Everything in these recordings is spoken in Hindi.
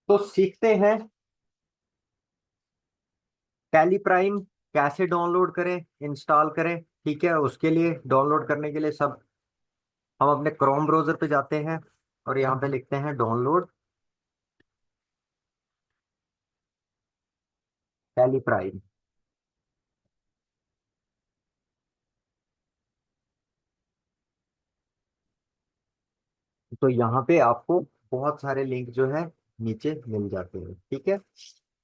तो सीखते हैं टैली प्राइम कैसे डाउनलोड करें, इंस्टॉल करें। ठीक है, उसके लिए डाउनलोड करने के लिए सब हम अपने क्रोम ब्राउजर पे जाते हैं और यहाँ पे लिखते हैं डाउनलोड टैली प्राइम। तो यहाँ पे आपको बहुत सारे लिंक जो है नीचे मिल जाते हैं। ठीक है,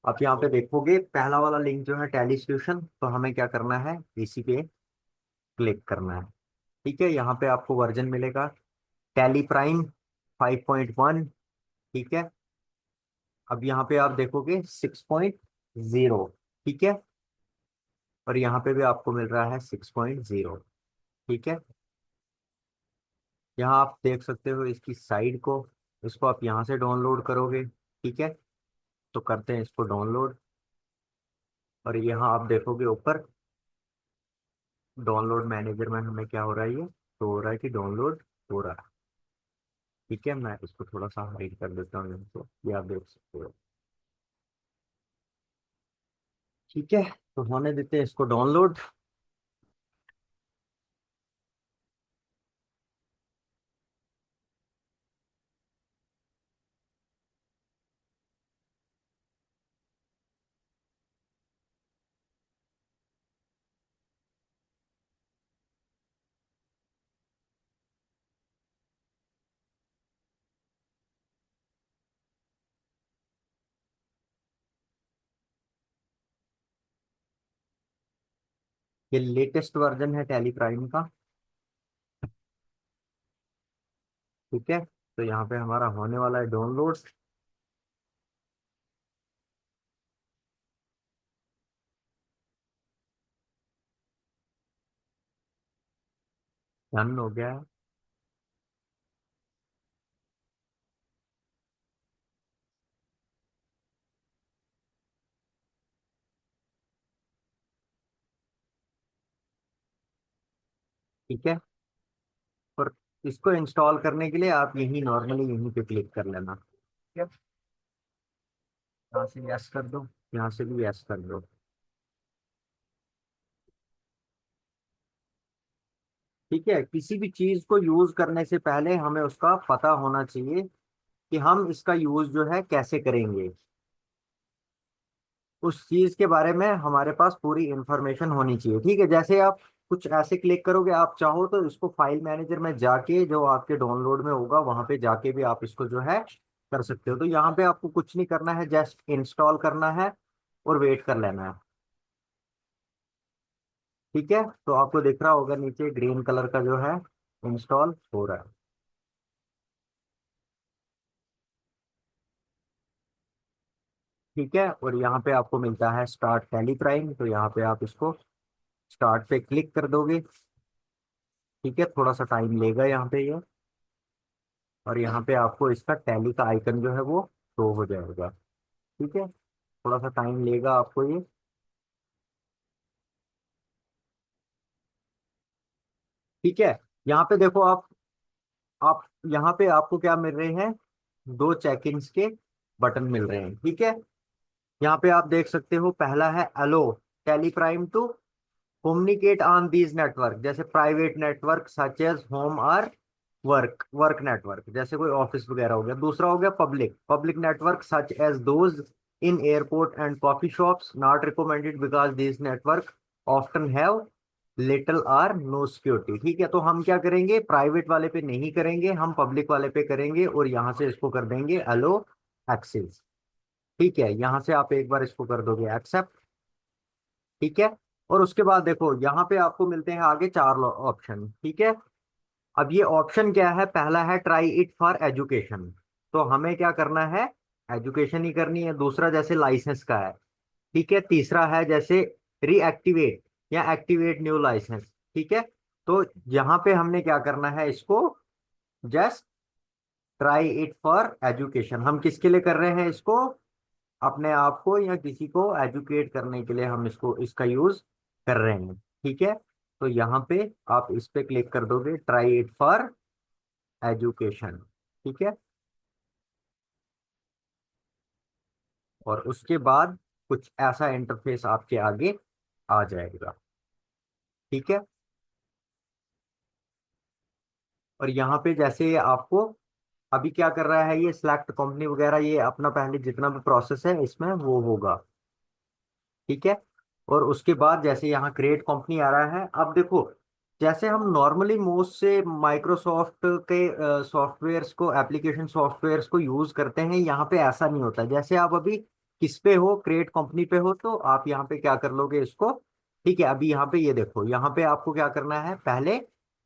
आप यहाँ पे देखोगे पहला वाला लिंक जो है टैली सॉल्यूशन, तो हमें क्या करना है, इसी पे क्लिक करना है। ठीक है, यहाँ पे आपको वर्जन मिलेगा टैली प्राइम 5.1। ठीक है, अब यहाँ पे आप देखोगे 6.0। ठीक है, और यहाँ पे भी आपको मिल रहा है 6.0। ठीक है, यहाँ आप देख सकते हो इसकी साइड को, इसको आप यहाँ से डाउनलोड करोगे। ठीक है, तो करते हैं इसको डाउनलोड। और यहाँ आप देखोगे ऊपर डाउनलोड मैनेजर में हमें क्या हो रहा है, ये तो हो रहा है कि डाउनलोड हो रहा है। ठीक है, मैं इसको थोड़ा सा हाइड कर देता हूँ यहाँ से, ये आप देख सकते हो। ठीक है, तो होने देते हैं इसको डाउनलोड। ये लेटेस्ट वर्जन है टैली प्राइम का। ठीक है, तो यहाँ पे हमारा होने वाला है डाउनलोड। डन हो गया है। ठीक है, और इसको इंस्टॉल करने के लिए आप यही नॉर्मली यहीं पे क्लिक कर लेना। ठीक है, यहाँ से यस कर दो, यहाँ से भी यस कर दो। ठीक है, किसी भी चीज को यूज करने से पहले हमें उसका पता होना चाहिए कि हम इसका यूज जो है कैसे करेंगे। उस चीज के बारे में हमारे पास पूरी इंफॉर्मेशन होनी चाहिए। ठीक है, जैसे आप कुछ ऐसे क्लिक करोगे, आप चाहो तो इसको फाइल मैनेजर में जाके जो आपके डाउनलोड में होगा वहां पे जाके भी आप इसको जो है कर सकते हो। तो यहाँ पे आपको कुछ नहीं करना है, जस्ट इंस्टॉल करना है और वेट कर लेना है। ठीक है, तो आपको दिख रहा होगा नीचे ग्रीन कलर का जो है इंस्टॉल हो रहा है। ठीक है, और यहाँ पे आपको मिलता है स्टार्ट टैली प्राइम, तो यहाँ पे आप इसको स्टार्ट पे क्लिक कर दोगे। ठीक है, थोड़ा सा टाइम लेगा यहाँ पे ये, और यहाँ पे आपको इसका टैली का आइकन जो है वो शो हो जाएगा। ठीक है, थोड़ा सा टाइम लेगा आपको ये। ठीक है, यहाँ पे देखो आप यहाँ पे आपको क्या मिल रहे हैं, दो चेक इन्स के बटन मिल रहे हैं। ठीक है, यहाँ पे आप देख सकते हो पहला है allow teleprime to communicate on these network, जैसे private network such as home और वर्क वर्क नेटवर्क, जैसे कोई ऑफिस वगैरह हो गया। दूसरा हो गया public public network such as those in airport and coffee shops, not recommended because these network often have little or no security. ठीक है, तो हम क्या करेंगे, प्राइवेट वाले पे नहीं करेंगे, हम पब्लिक वाले पे करेंगे और यहाँ से इसको कर देंगे अलो एक्सेस। ठीक है, यहाँ से आप एक बार इसको कर दोगे एक्सेप्ट। ठीक है, और उसके बाद देखो यहाँ पे आपको मिलते हैं आगे चार ऑप्शन। ठीक है, अब ये ऑप्शन क्या है, पहला है ट्राई इट फॉर एजुकेशन, तो हमें क्या करना है, एजुकेशन ही करनी है। दूसरा जैसे लाइसेंस का है। ठीक है, तीसरा है जैसे रीएक्टिवेट या एक्टिवेट न्यू लाइसेंस। ठीक है, तो यहाँ पे हमने क्या करना है, इसको just try it for education. हम किसके लिए कर रहे हैं इसको, अपने आप को या किसी को एजुकेट करने के लिए हम इसको इसका यूज कर रहे हैं। ठीक है, तो यहाँ पे आप इस पे क्लिक कर दोगे ट्राई इट फॉर एजुकेशन। ठीक है, और उसके बाद कुछ ऐसा इंटरफेस आपके आगे आ जाएगा। ठीक है। और यहाँ पे जैसे आपको अभी क्या कर रहा है, ये सिलेक्ट कंपनी वगैरह, ये अपना पहले जितना भी प्रोसेस है इसमें वो होगा। ठीक है। और उसके बाद जैसे यहाँ क्रिएट कंपनी आ रहा है, अब देखो जैसे हम नॉर्मली मोस्ट से माइक्रोसॉफ्ट के सॉफ्टवेयर्स को, एप्लीकेशन सॉफ्टवेयर्स को यूज करते हैं, यहाँ पे ऐसा नहीं होता। जैसे आप अभी किस पे हो, क्रिएट कंपनी पे हो, तो आप यहाँ पे क्या कर लोगे इसको। ठीक है। अभी यहाँ पे ये देखो, यहाँ पे आपको क्या करना है, पहले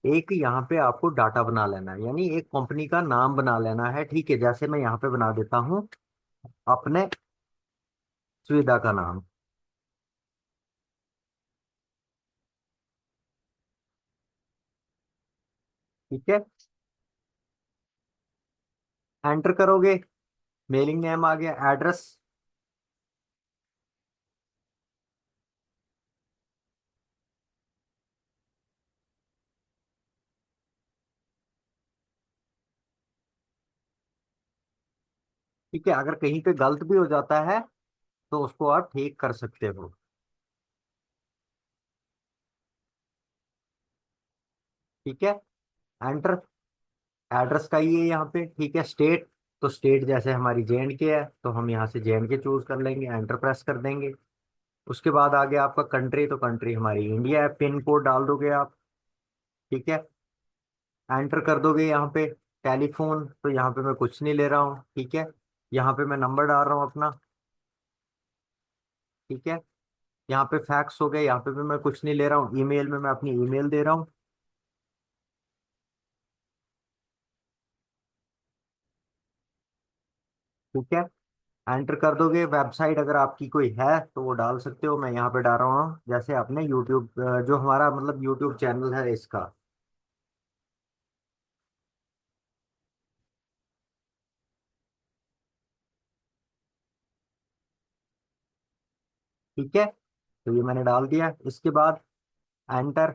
एक यहाँ पे आपको डाटा बना लेना है, यानी एक कंपनी का नाम बना लेना है। ठीक है। जैसे मैं यहाँ पे बना देता हूँ अपने सुविधा का नाम। ठीक है। एंटर करोगे, मेलिंग नेम आ गया, एड्रेस। ठीक है। अगर कहीं पे गलत भी हो जाता है तो उसको आप ठीक कर सकते हो। ठीक है। एंटर। एड्रेस का ये यहाँ पे। ठीक है। स्टेट, तो स्टेट जैसे हमारी JNK है तो हम यहाँ से JNK चूज कर लेंगे, एंटर प्रेस कर देंगे। उसके बाद आ गया आपका कंट्री, तो कंट्री हमारी इंडिया है, पिन कोड डाल दोगे आप। ठीक है। एंटर कर दोगे यहाँ पे। टेलीफोन, तो यहाँ पे मैं कुछ नहीं ले रहा हूँ। ठीक है। यहाँ पे मैं नंबर डाल रहा हूँ अपना। ठीक है। यहाँ पे फैक्स हो गए, यहाँ पे भी मैं कुछ नहीं ले रहा हूँ। ईमेल में मैं अपनी ईमेल दे रहा हूँ। ठीक है। एंटर कर दोगे। वेबसाइट अगर आपकी कोई है तो वो डाल सकते हो, मैं यहाँ पे डाल रहा हूँ जैसे अपने यूट्यूब, जो हमारा मतलब यूट्यूब चैनल है इसका। ठीक है। तो ये मैंने डाल दिया। इसके बाद एंटर।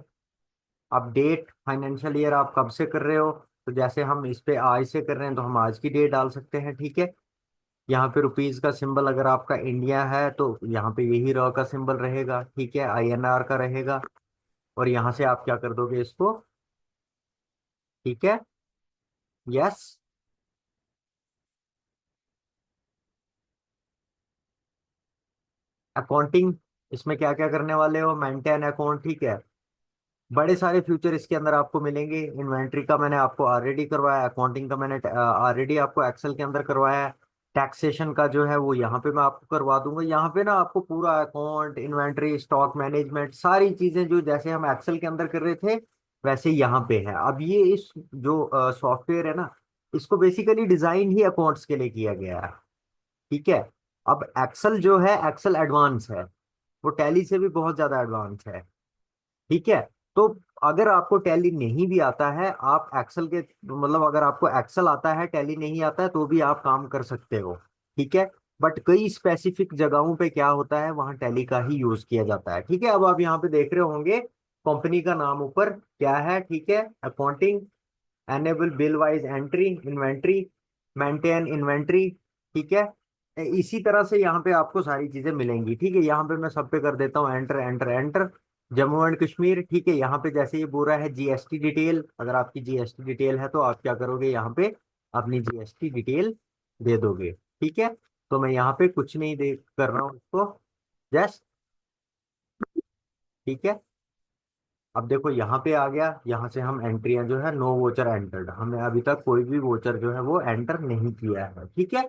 अपडेट फाइनेंशियल ईयर आप कब से कर रहे हो, तो जैसे हम इस पे आज से कर रहे हैं तो हम आज की डेट डाल सकते हैं। ठीक है। यहाँ पे रुपीज का सिंबल अगर आपका इंडिया है तो यहाँ पे यही रॉ का सिंबल रहेगा। ठीक है। INR का रहेगा। और यहाँ से आप क्या कर दोगे इसको। ठीक है। यस। अकाउंटिंग, इसमें क्या क्या करने वाले हो, मेंटेन अकाउंट। ठीक है। बड़े सारे फ्यूचर इसके अंदर आपको मिलेंगे। इन्वेंट्री का मैंने आपको ऑलरेडी करवाया, अकाउंटिंग का मैंने ऑलरेडी आपको एक्सेल के अंदर करवाया है। टैक्सेशन का जो है वो यहाँ पे मैं आपको करवा दूंगा। यहाँ पे ना आपको पूरा अकाउंट, इन्वेंट्री, स्टॉक मैनेजमेंट, सारी चीजें जो जैसे हम एक्सेल के अंदर कर रहे थे वैसे यहाँ पे है। अब ये इस जो सॉफ्टवेयर है ना, इसको बेसिकली डिजाइन ही अकाउंट्स के लिए किया गया है। ठीक है। अब एक्सेल जो है, एक्सेल एडवांस है, वो टैली से भी बहुत ज्यादा एडवांस है। ठीक है। तो अगर आपको टैली नहीं भी आता है, आप एक्सेल के मतलब अगर आपको एक्सेल आता है, टैली नहीं आता है, तो भी आप काम कर सकते हो। ठीक है। बट कई स्पेसिफिक जगहों पे क्या होता है, वहां टैली का ही यूज किया जाता है। ठीक है। अब आप यहाँ पे देख रहे होंगे कंपनी का नाम ऊपर क्या है। ठीक है। Accounting, enable bill wise entry, inventory, maintain inventory. ठीक है। इसी तरह से यहाँ पे आपको सारी चीजें मिलेंगी। ठीक है। यहाँ पे मैं सब पे कर देता हूँ enter enter enter. Jammu and Kashmir. ठीक है। यहाँ पे जैसे ये बोल रहा है GST डिटेल, अगर आपकी GST डिटेल है तो आप क्या करोगे, यहाँ पे अपनी GST डिटेल दे दोगे। ठीक है। तो मैं यहाँ पे कुछ नहीं दे कर रहा हूँ उसको, जस्ट। ठीक है। अब देखो यहाँ पे आ गया, यहाँ से हम एंट्रियां जो है, नो वोचर एंटर्ड, हमने अभी तक कोई भी वोचर जो है वो एंटर नहीं किया है। ठीक है।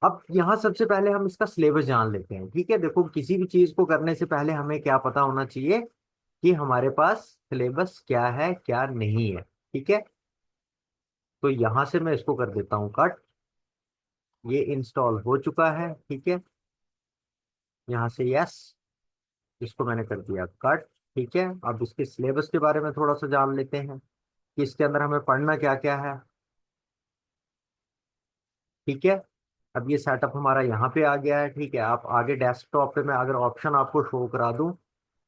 अब यहाँ सबसे पहले हम इसका सिलेबस जान लेते हैं। ठीक है। देखो किसी भी चीज को करने से पहले हमें क्या पता होना चाहिए कि हमारे पास सिलेबस क्या है क्या नहीं है। ठीक है। तो यहाँ से मैं इसको कर देता हूँ कट। ये इंस्टॉल हो चुका है। ठीक है। यहाँ से यस, इसको मैंने कर दिया कट। ठीक है। अब इसके सिलेबस के बारे में थोड़ा सा जान लेते हैं कि इसके अंदर हमें पढ़ना क्या क्या है। ठीक है। अब ये सेटअप हमारा यहाँ पे आ गया है। ठीक है। आप आगे डेस्कटॉप पे मैं अगर ऑप्शन आपको शो करा दूं,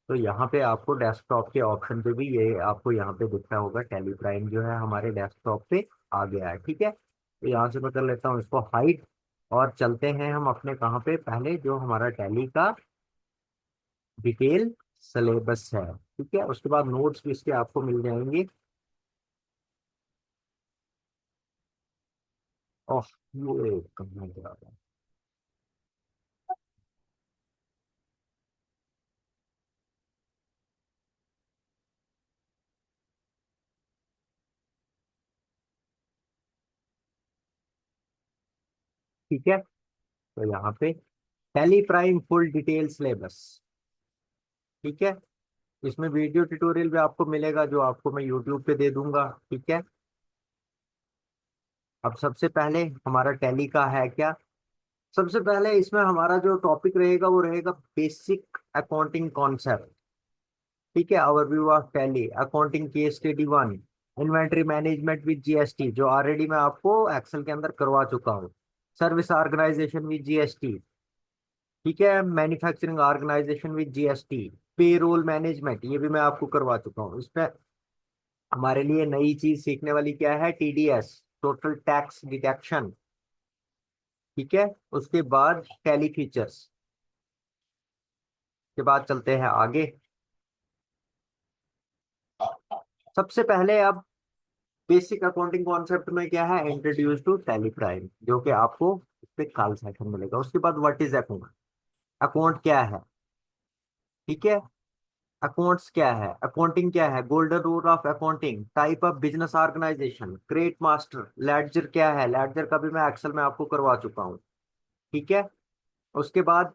तो यहाँ पे आपको डेस्कटॉप के ऑप्शन पे भी ये आपको यहाँ पे दिख रहा होगा, टेली प्राइम जो है हमारे डेस्कटॉप पे आ गया है। ठीक है। तो यहाँ से मैं कर लेता हूँ इसको हाइड। और चलते हैं हम अपने कहाँ पे, पहले जो हमारा टैली का डिटेल सिलेबस है, ठीक है। उसके बाद नोट्स भी इसके आपको मिल जाएंगे। ओह, ये कहाँ जा रहा है? ठीक है, तो यहाँ पे tally prime full detail syllabus, ठीक है। इसमें वीडियो ट्यूटोरियल भी आपको मिलेगा जो आपको मैं यूट्यूब पे दे दूंगा, ठीक है। अब सबसे पहले हमारा टैली का है क्या, सबसे पहले इसमें हमारा जो टॉपिक रहेगा वो रहेगा बेसिक अकाउंटिंग कॉन्सेप्ट, ठीक है। Overview of tally accounting case study one, inventory management with GST जो ऑलरेडी मैं आपको एक्सेल के अंदर करवा चुका हूँ, सर्विस ऑर्गेनाइजेशन विद जीएसटी, ठीक है। Manufacturing organisation with GST, payroll management ये भी मैं आपको करवा चुका हूँ। इसमें हमारे लिए नई चीज सीखने वाली क्या है, टीडीएस, टोटल टैक्स डिडक्शन, ठीक है। उसके बाद टैली फीचर्स के बाद चलते हैं आगे। सबसे पहले अब बेसिक अकाउंटिंग कॉन्सेप्ट में क्या है, इंट्रोड्यूस टू टैली प्राइम, जो कि आपको इस पे काल सेक्शन मिलेगा। उसके बाद व्हाट इज अकाउंट, अकाउंट क्या है, ठीक है। अकाउंट्स क्या है, अकाउंटिंग क्या है, golden rule of accounting, type of business organization, great master, ledger क्या है, लेडजर का भी मैं एक्सेल में आपको करवा चुका हूँ, ठीक है। उसके बाद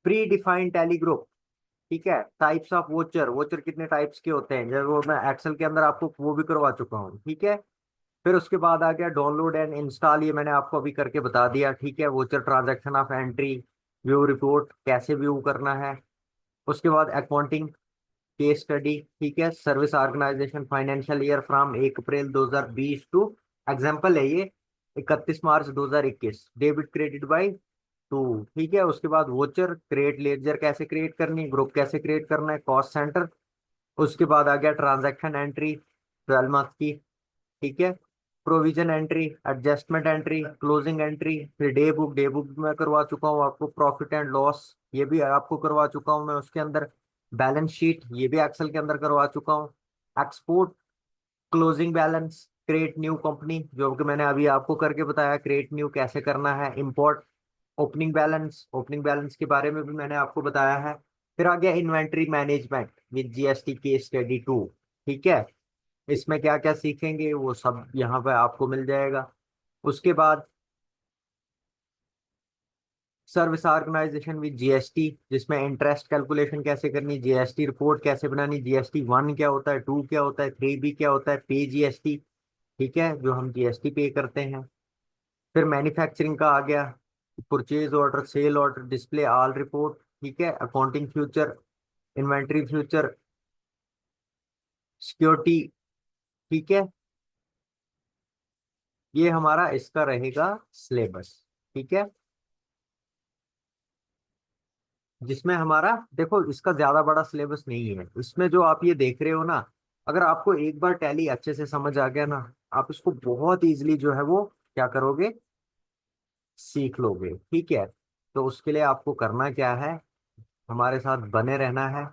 प्री डिफाइंड टैली ग्रुप, ठीक है। टाइप्स ऑफ वोचर, वोचर कितने टाइप्स के होते हैं जब वो मैं एक्सेल के अंदर आपको वो भी करवा चुका हूँ, ठीक है। फिर उसके बाद आ गया डाउनलोड एंड इंस्टॉल, ये मैंने आपको अभी करके बता दिया, ठीक है। Voucher transaction of entry, view report कैसे व्यू करना है। उसके बाद अकाउंटिंग केस स्टडी, ठीक है। Service organisation financial year from 1 April 2020 to, example है ये, 31 March 2021, debit credit by two, ठीक है। उसके बाद वोचर क्रिएट, लेजर कैसे क्रिएट करनी, ग्रुप कैसे क्रिएट करना है, कॉस्ट सेंटर। उसके बाद आ गया ट्रांजैक्शन एंट्री 12 मंथ की, ठीक है। Provision entry, adjustment entry, closing entry, फिर डे बुक, डे बुक मैं करवा चुका हूँ आपको, प्रॉफिट एंड लॉस ये भी आपको करवा चुका हूँ मैं उसके अंदर, बैलेंस शीट ये भी एक्सेल के अंदर करवा चुका हूँ, export, closing balance, create new company जो कि मैंने अभी आपको करके बताया, क्रिएट न्यू कैसे करना है, import, opening balance, opening balance के बारे में भी मैंने आपको बताया है। फिर आ गया inventory management with GST case study two, ठीक है। इसमें क्या क्या सीखेंगे वो सब यहाँ पे आपको मिल जाएगा। उसके बाद सर्विस ऑर्गेनाइजेशन विद जीएसटी, जिसमें इंटरेस्ट कैलकुलेशन कैसे करनी, जीएसटी रिपोर्ट कैसे बनानी, जीएसटी वन क्या होता है, टू क्या होता है, थ्री बी क्या होता है, पे जीएसटी, ठीक है, जो हम जीएसटी पे करते हैं। फिर मैन्युफैक्चरिंग का आ गया, purchase order, sale order, display all report, ठीक है। Accounting future, inventory future, security, ठीक है। ये हमारा इसका रहेगा सिलेबस, ठीक है। जिसमें हमारा देखो इसका ज्यादा बड़ा सिलेबस नहीं है, इसमें जो आप ये देख रहे हो ना, अगर आपको एक बार टैली अच्छे से समझ आ गया ना, आप इसको बहुत इजीली जो है वो क्या करोगे, सीख लोगे, ठीक है। तो उसके लिए आपको करना क्या है, हमारे साथ बने रहना है।